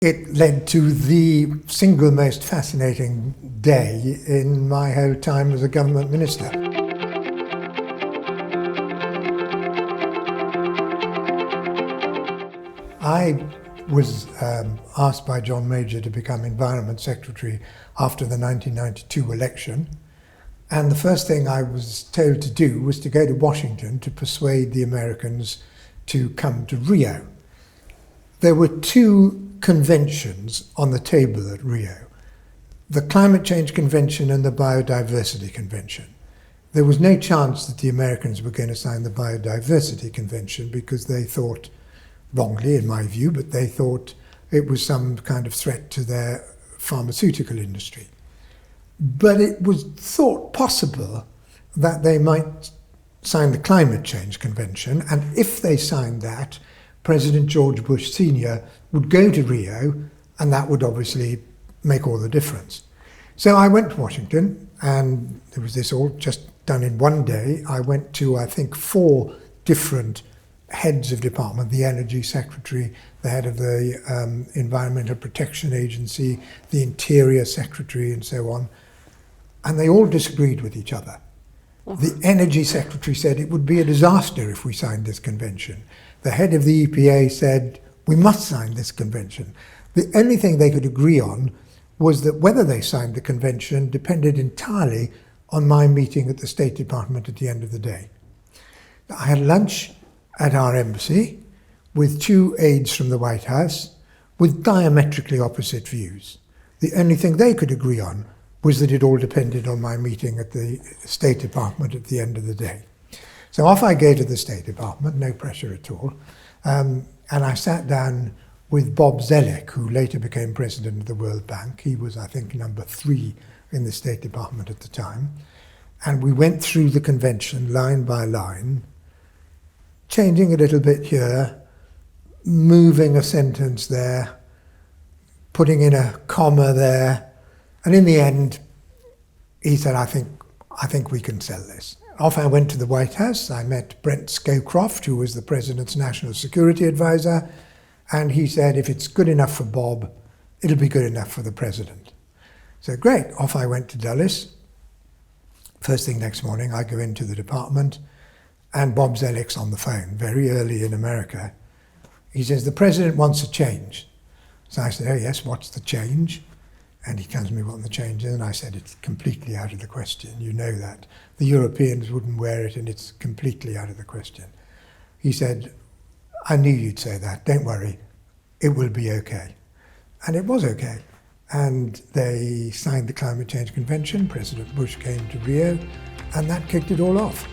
It led to the single most fascinating day in my whole time as a government minister. I was asked by John Major to become Environment Secretary after the 1992 election, and the first thing I was told to do was to go to Washington to persuade the Americans to come to Rio. There were two conventions on the table at Rio: the Climate Change Convention and the Biodiversity Convention. There was no chance that the Americans were going to sign the Biodiversity Convention because they thought, wrongly in my view, but they thought it was some kind of threat to their pharmaceutical industry. But it was thought possible that they might sign the Climate Change Convention, and if they signed that, President George Bush Sr. would go to Rio, and that would obviously make all the difference. So I went to Washington, and there was this all just done in one day. I went to, I think, 4 different heads of department: the Energy Secretary, the head of the Environmental Protection Agency, the Interior Secretary, and so on. And they all disagreed with each other. The Energy Secretary said it would be a disaster if we signed this convention. The head of the EPA said, we must sign this convention. The only thing they could agree on was that whether they signed the convention depended entirely on my meeting at the State Department at the end of the day. I had lunch at our embassy with 2 aides from the White House with diametrically opposite views. The only thing they could agree on was that it all depended on my meeting at the State Department at the end of the day. So off I go to the State Department, no pressure at all, and I sat down with Bob Zoellick, who later became president of the World Bank. He was, I think, number 3 in the State Department at the time. And we went through the convention line by line, changing a little bit here, moving a sentence there, putting in a comma there, and in the end, he said, I think we can sell this. Off I went to the White House. I met Brent Scowcroft, who was the President's National Security Advisor, and he said, if it's good enough for Bob, it'll be good enough for the President. So great, off I went to Dulles. First thing next morning, I go into the department, and Bob Zoellick's on the phone, very early in America. He says, the President wants a change. So I said, oh yes, what's the change? And he tells me what the change is, and I said, it's completely out of the question, you know that. The Europeans wouldn't wear it, and it's completely out of the question. He said, I knew you'd say that, don't worry, it will be okay. And it was okay. And they signed the Climate Change Convention, President Bush came to Rio, and that kicked it all off.